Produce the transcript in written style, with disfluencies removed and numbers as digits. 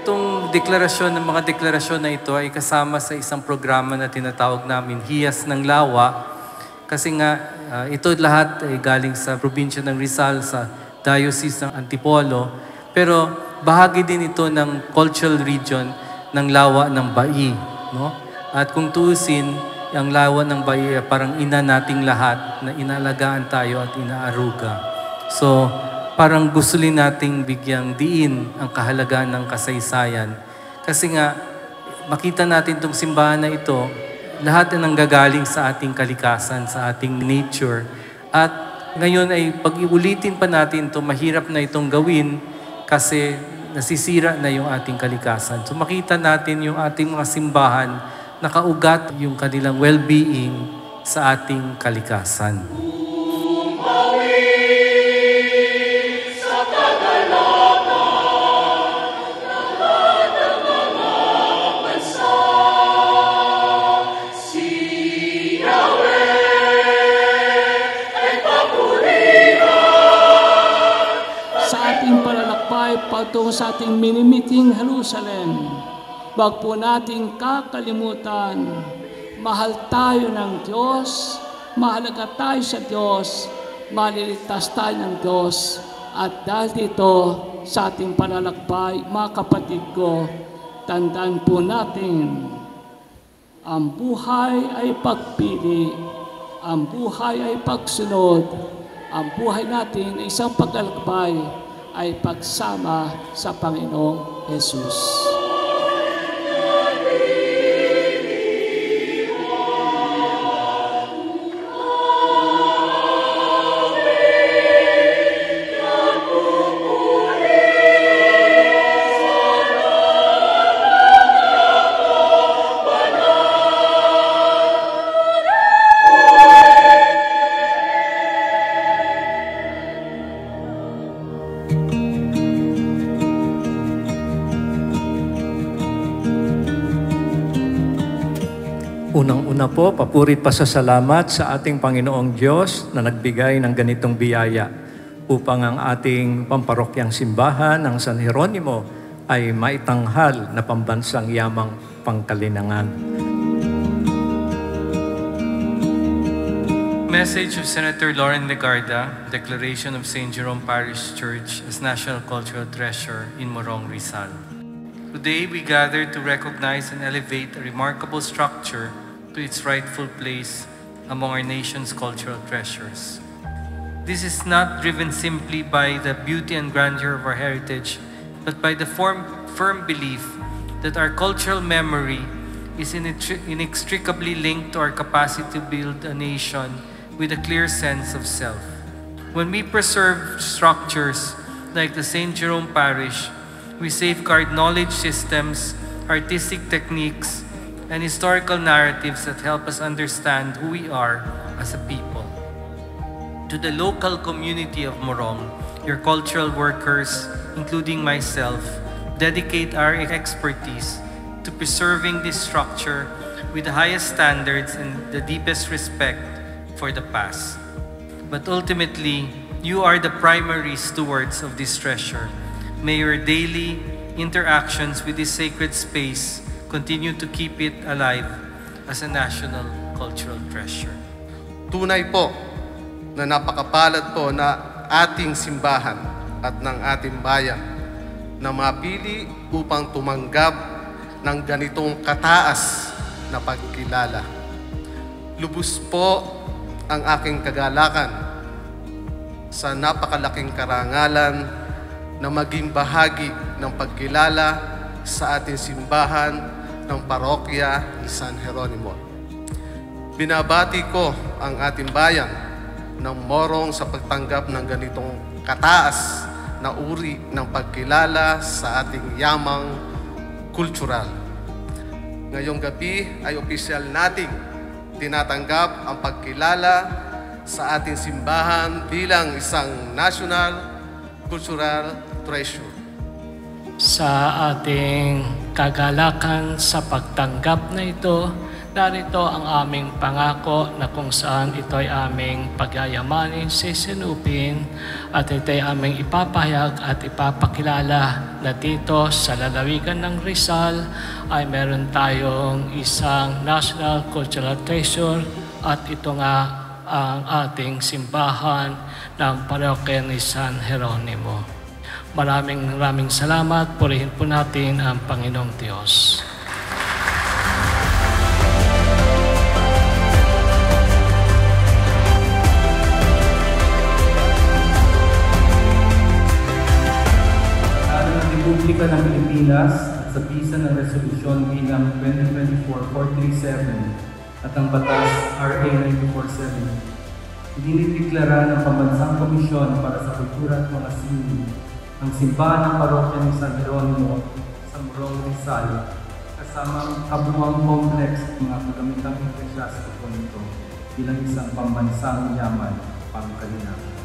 itong deklarasyon, ng mga deklarasyon na ito ay kasama sa isang programa na tinatawag namin Hiyas ng Lawa. Kasi nga, ito lahat ay galing sa probinsya ng Rizal, sa Diocese ng Antipolo. Pero bahagi din ito ng cultural region ng Lawa ng Bai. No? At kung tuusin, ang Lawa ng Bai parang ina nating lahat na inalagaan tayo at inaaruga. So, parang gusto rin nating bigyang diin ang kahalagahan ng kasaysayan. Kasi nga, makita natin itong simbahan na ito, lahat na nanggagaling sa ating kalikasan, sa ating nature. At ngayon ay pag-iulitin pa natin ito, mahirap na itong gawin kasi nasisira na yung ating kalikasan. So makita natin yung ating mga simbahan, nakaugat yung kanilang well-being sa ating kalikasan. Patungo sa ating minimiting Jerusalem, wag po nating kakalimutan, mahal tayo ng Diyos, mahalaga tayo sa Diyos, maliligtas tayo ng Diyos. At dahil dito sa ating panlalakbay, mga kapatid ko, tandaan po natin, ang buhay ay pagpili, ang buhay ay pagsunod, ang buhay natin ay isang paglalakbay ay pagsama sa Panginoong Jesus. Unang-una po, papuri pa sa salamat sa ating Panginoong Diyos na nagbigay ng ganitong biyaya upang ang ating pamparokyang simbahan ng San Jeronimo ay maitanghal na pambansang yamang pangkalinangan. Message of Senator Lauren Legarda, Declaration of St. Jerome Parish Church as National Cultural Treasure in Morong, Rizal. Today, we gather to recognize and elevate a remarkable structure to its rightful place among our nation's cultural treasures. This is not driven simply by the beauty and grandeur of our heritage, but by the firm belief that our cultural memory is inextricably linked to our capacity to build a nation with a clear sense of self. When we preserve structures like the St. Jerome Parish, we safeguard knowledge systems, artistic techniques, and historical narratives that help us understand who we are as a people. To the local community of Morong, your cultural workers, including myself, dedicate our expertise to preserving this structure with the highest standards and the deepest respect for the past. But ultimately, you are the primary stewards of this treasure. May your daily interactions with this sacred space continue to keep it alive as a national cultural treasure. Tunay po na napakapalad po na ating simbahan at ng ating bayan na mapili upang tumanggap ng ganitong kataas na pagkilala. Lubos po ang aking kagalakan sa napakalaking karangalan na maging bahagi ng pagkilala sa ating simbahan ng parokya ni San Jeronimo. Binabati ko ang ating bayan ng Morong sa pagtanggap ng ganitong kataas na uri ng pagkilala sa ating yamang kultural. Ngayong gabi ay opisyal nating tinatanggap ang pagkilala sa ating simbahan bilang isang national cultural treasure. Sa ating kagalakan sa pagtanggap na ito, Narito ang aming pangako na kung saan ito'y aming pagyayamanin, sisinupin at ito'y aming ipapahayag at ipapakilala na dito sa lalawigan ng Rizal ay meron tayong isang National Cultural Treasure at ito nga ang ating simbahan ng parokya ni San Jeronimo. Maraming salamat. Purihin po natin ang Panginoong Diyos. Republika ng Pilipinas at sa bisa ng Resolusyon bilang 2024-437 at ang Batas RA 947, dinideklara ng Pambansang Komisyon para sa Kultura at mga Sini ang simbahan ng parokya ni San Jeronimo sa Morong Rizal kasamang kabuuang complex ng mga kagamitang eklesyastiko nito bilang isang pambansang yaman pangkalinawan.